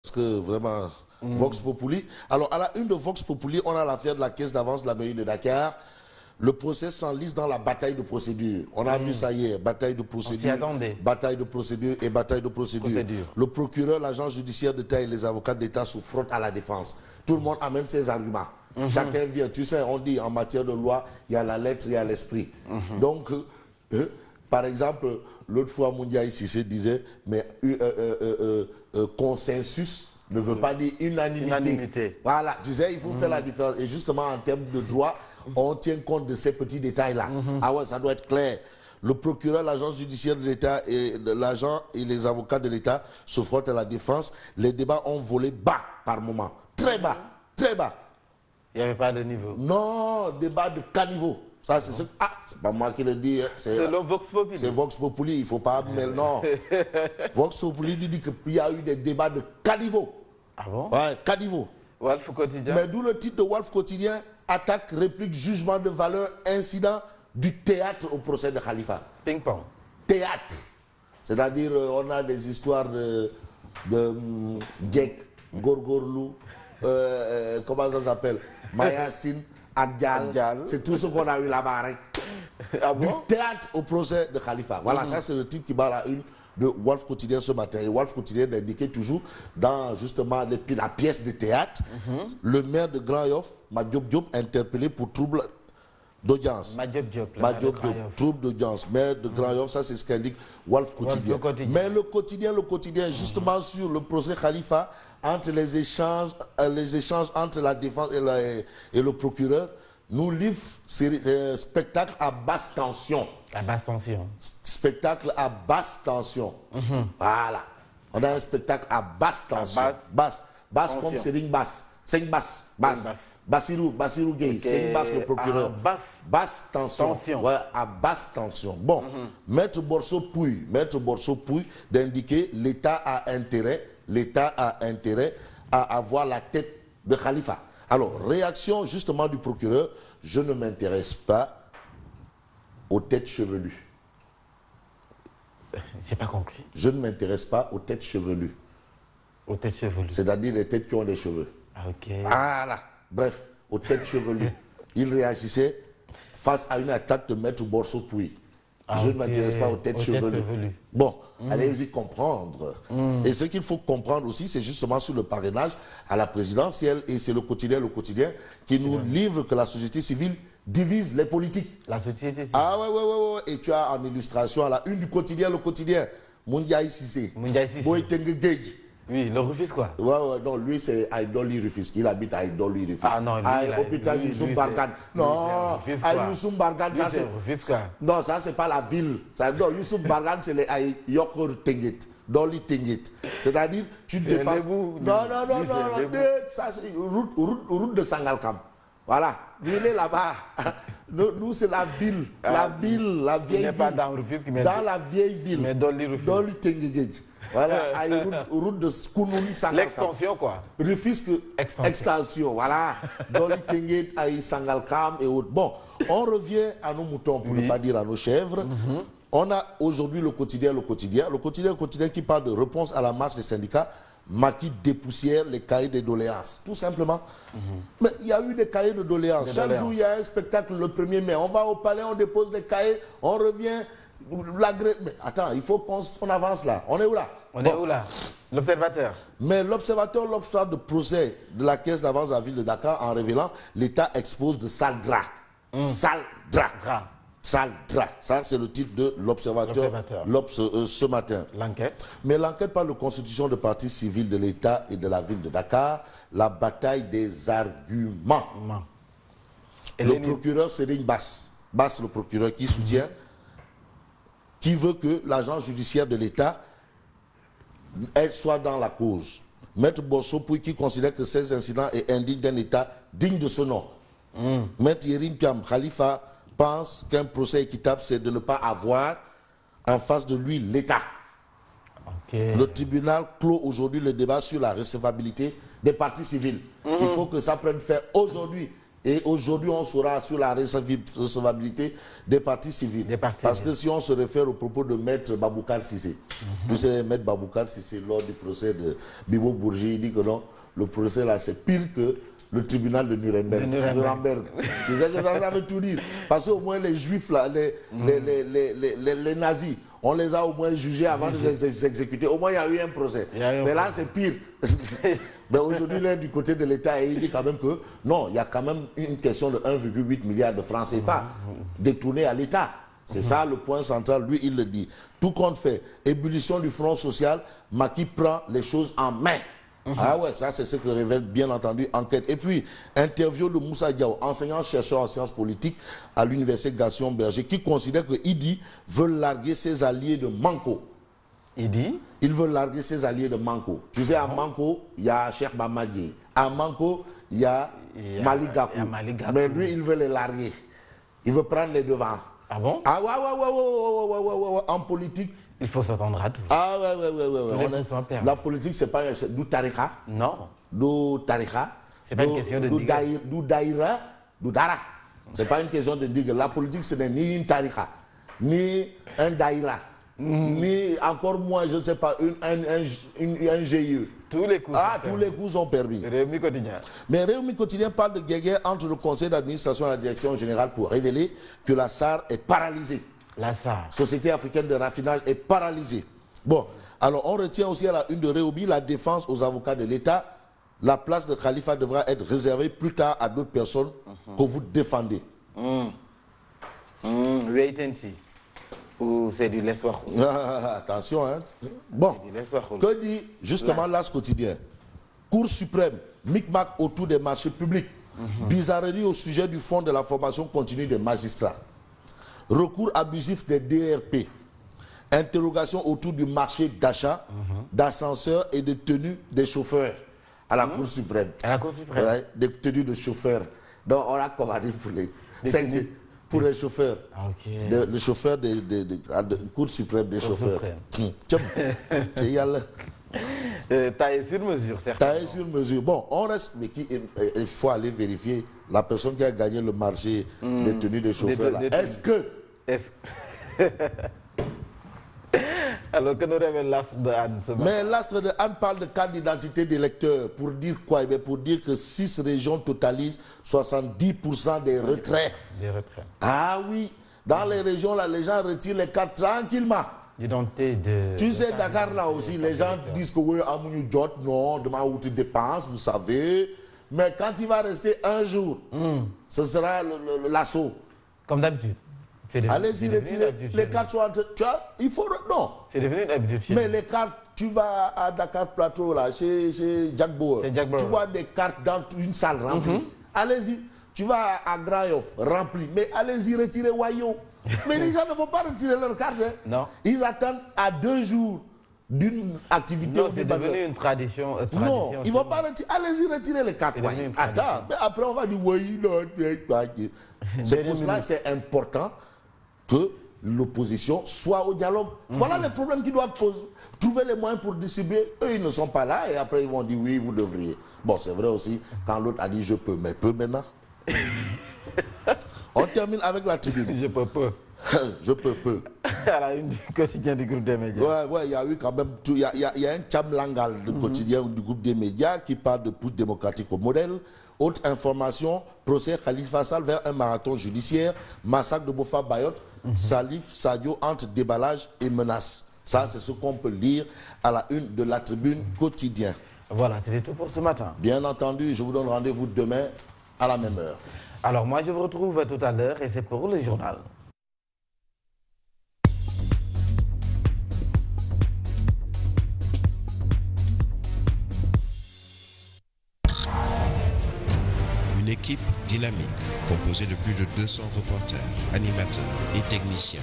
parce que vraiment, Vox Populi. Alors, à la une de Vox Populi, on a l'affaire de la caisse d'avance de la mairie de Dakar. Le procès s'enlise dans la bataille de procédure. On a vu ça hier, bataille de procédure, bataille de procédure et bataille de procédure. Le procureur, l'agent judiciaire d'État et les avocats d'État se frottent à la défense. Tout le monde amène ses arguments. Chacun vient. Tu sais, on dit en matière de loi, il y a la lettre, il y a l'esprit. Donc, par exemple, l'autre fois, Moundiaï Sissé disait, mais consensus ne veut pas dire unanimité. Voilà, tu sais, il faut faire la différence. Et justement, en termes de droit, on tient compte de ces petits détails-là. Ah ouais, ça doit être clair. Le procureur, l'agence judiciaire de l'État et l'agent et les avocats de l'État se frottent à la défense. Les débats ont volé bas par moment. Très bas, très bas. Il n'y avait pas de niveau. Non, débat de caniveau. Ça, c'est c'est pas moi qui le dis. C'est le Vox Populi. C'est Vox Populi, il ne faut pas... Mais non. Vox Populi dit qu'il y a eu des débats de caniveau. Ah bon? Ouais, caniveau. Walf Quotidien. Mais d'où le titre de Walf Quotidien, attaque, réplique, jugement de valeur, incident du théâtre au procès de Khalifa. Ping-pong. Théâtre. C'est-à-dire, on a des histoires de Djek, Gorgorlou, comment ça s'appelle, Mayassine, Adjal. C'est tout ce qu'on a eu là-bas. Ah bon? Du théâtre au procès de Khalifa. Voilà, ça c'est le titre qui bat la une de Walf Quotidien ce matin. Et Walf Quotidien indiquait toujours dans justement la pièce de théâtre, le maire de Grand Yoff, Madiop Diop, interpellé pour trouble d'audience. Madiop Diop, trouble d'audience. Maire de Grand Yoff, ça c'est ce qu'indique Walf Quotidien. Mais le quotidien, justement sur le procès Khalifa, entre les échanges entre la défense et le procureur, nous livre spectacle à basse tension. À basse tension. Spectacle à basse tension. Voilà. On a un spectacle à basse tension. Basse comme Sering Basse. Sering Basse. Bassirou Gueye. Sering Basse, le procureur. Basse tension. Ouais, à basse tension. Bon, Maître Borso Pouy d'indiquer l'État a intérêt à avoir la tête de Khalifa. Alors, réaction justement du procureur, je ne m'intéresse pas aux têtes chevelues. J'ai pas compris. Je ne m'intéresse pas aux têtes chevelues. Aux têtes chevelues. C'est-à-dire les têtes qui ont des cheveux. Ah, ok. Voilà. Bref, aux têtes chevelues. Il réagissait face à une attaque de Maître Borso Pouy. Je ne m'intéresse pas aux têtes chevelues. Bon, allez-y comprendre. Et ce qu'il faut comprendre aussi, c'est justement sur le parrainage à la présidentielle. Et c'est le quotidien qui nous livre que la société civile divise les politiques. La société civile. Ah ouais. Et tu as en illustration à la une du quotidien, Moundiaï Sissé. Oui, le Rufisque quoi. Ouais, non, lui c'est Aïdoli Rufisque. Il habite à Aïdoli Rufisque. Ah non, lui, hôpital Youssouf Bargane. Non, Youssouf Bargane, ça c'est... Non, ça c'est pas la ville. Non, Youssouf Bargane, c'est les Yokor Tenguet. Doli Tenguet. C'est-à-dire, tu dépasses... Non, ça c'est route de Sangalkam. Voilà, lui il est là-bas. Nous c'est la ville. La vieille ville. Il n'est pas dans Rufisque, mais... Dans la vieille ville. Mais Doli Rufisque. Doli Tenguet. Voilà, route de Skounoun Sangalkam. L'extension quoi. Rufisque extension, voilà. Doli Tenguet, Aïe Sangalkam et autres. Bon, on revient à nos moutons pour ne pas dire à nos chèvres. On a aujourd'hui le quotidien qui parle de réponse à la marche des syndicats. Macky dépoussière les cahiers de doléances, tout simplement. Mais il y a eu des cahiers de doléances. Chaque jour, il y a un spectacle le 1er mai. On va au palais, on dépose des cahiers, on revient. Mais attends, il faut qu'on avance là. On est où là? On est où là? L'observateur. Mais l'observateur de procès de la caisse d'avance de la ville de Dakar en révélant l'État expose de sales draps. Sales draps. Sale drap. Ça, c'est le titre de l'Observateur ce matin. L'enquête. Mais l'enquête parle de constitution de partie civile de l'État et de la ville de Dakar, la bataille des arguments. Le procureur Sering Basse, le procureur qui soutient, qui veut que l'agent judiciaire de l'État soit dans la cause. Maître Borso Pouy qui considère que ces incidents est indigne d'un État digne de ce nom. Maître Yerim Piam Khalifa pense qu'un procès équitable, c'est de ne pas avoir en face de lui l'État. Le tribunal clôt aujourd'hui le débat sur la recevabilité des partis civils. Il faut que ça prenne fin aujourd'hui. Et aujourd'hui, on saura sur la recevabilité des partis civils. Parce que si on se réfère au propos de Maître Baboucar Sissé, tu sais, Maître Baboucar Sissé, lors du procès de Bibo Bourgi, il dit que non, le procès là, c'est pire que le tribunal de Nuremberg. Tu sais que ça veut tout dire. Parce qu'au moins les juifs, là, les nazis, on les a au moins jugés avant de les exécuter. Au moins, il y a eu un procès. Mais là, c'est pire. Mais aujourd'hui, là, du côté de l'État, il dit quand même que non, il y a quand même une question de 1,8 milliard de francs CFA détournés à l'État. C'est ça le point central. Lui, il le dit. Tout compte fait, ébullition du Front social, Macky prend les choses en main. Ah ouais, ça c'est ce que révèle bien entendu enquête. Et puis, interview de Moussa Diaw, enseignant-chercheur en sciences politiques à l'université Gaston Berger, qui considère que Idi veut larguer ses alliés de Manko. Idi? Il veut larguer ses alliés de Manko. Tu sais, à Manko, il y a Cheikh Mamadi. À Manko, il y a Malick Gakou. Mais lui, il veut les larguer. Il veut prendre les devants. Ah bon? Ah ouais. En politique, il faut s'attendre à tout. Ah ouais. La politique, c'est pas du tarika. Non. Du tarika. C'est pas une question de dire. Du daïra, du dara. C'est pas une question de dire que la politique, ce n'est ni une tarika, ni un daïra, ni encore moins, je ne sais pas, un GIE. Tous les coups. Tous les coups sont permis. Réumi Quotidien. Mais Réumi Quotidien parle de guerre entre le conseil d'administration et la direction générale pour révéler que la SAR est paralysée. La SAR. Société africaine de raffinage est paralysée. Bon, alors on retient aussi à la une de Réumi la défense aux avocats de l'État. La place de Khalifa devra être réservée plus tard à d'autres personnes que vous défendez. Wait and see. Ou c'est du laisse-voir. Attention, hein. Bon, que dit justement l'As quotidien? Cour suprême, micmac autour des marchés publics. Bizarrerie au sujet du fonds de la formation continue des magistrats. Recours abusif des DRP. Interrogation autour du marché d'achat, d'ascenseurs et de tenues des chauffeurs à la Cour suprême. À la Cour suprême. Ouais, des tenues de chauffeurs. Donc on a commandé pour les chauffeurs. Les chauffeurs de Cour suprême des chauffeurs. Taillé sur mesure, certainement. Taillé sur mesure. Bon, on reste, mais il faut aller vérifier la personne qui a gagné le marché des tenues des chauffeurs. Est-ce que... Alors que nous révèle l'astre de Anne ce matin. Mais l'astre de Anne parle de carte d'identité des lecteurs. Pour dire quoi? Pour dire que 6 régions totalisent 70% des retraits. Des retraits. Ah oui. Dans les régions, là, les gens retirent les cartes tranquillement. L'identité de... Tu sais, Dakar, là aussi, les gens disent que oui, Amouni Jot, non, demain où tu dépenses, vous savez. Mais quand il va rester un jour, ce sera l'assaut. Comme d'habitude. Allez-y, retirez. Les cartes sont entre... Tu vois, il faut... Non. C'est devenu une habitude. Mais les cartes, tu vas à Dakar Plateau, là, chez Jack Bauer. Tu vois des cartes dans une salle remplie. Allez-y. Tu vas à Grand Yoff, rempli. Mais allez-y, retirez Wayo. Mais les gens ne vont pas retirer leurs cartes. Hein. Non. Ils attendent à 2 jours d'une activité. Non, c'est devenu une tradition. Non, ils ne vont pas retirer. Allez-y, retirez les cartes. Attends, mais après on va dire oui. C'est pour cela que c'est important que l'opposition soit au dialogue. Voilà les problèmes qu'ils doivent poser. Trouver les moyens pour distribuer. Eux, ils ne sont pas là et après ils vont dire oui, vous devriez. Bon, c'est vrai aussi quand l'autre a dit je peux, mais peu maintenant. On termine avec la tribune. Je peux peu. Je peux peu. À la une du quotidien du groupe des médias. Ouais, il y a eu quand même tout. Il y a un Tcham Langal du quotidien du groupe des médias qui parle de putsch démocratique au modèle. Autre information, procès Khalifa Sall vers un marathon judiciaire, massacre de Bofa Bayot, Salif Sadio entre déballage et menaces. Ça, c'est ce qu'on peut lire à la une de la tribune quotidien. Voilà, c'était tout pour ce matin. Bien entendu, je vous donne rendez-vous demain à la même heure. Alors moi, je vous retrouve tout à l'heure et c'est pour le journal. Une équipe dynamique, composée de plus de 200 reporters, animateurs et techniciens.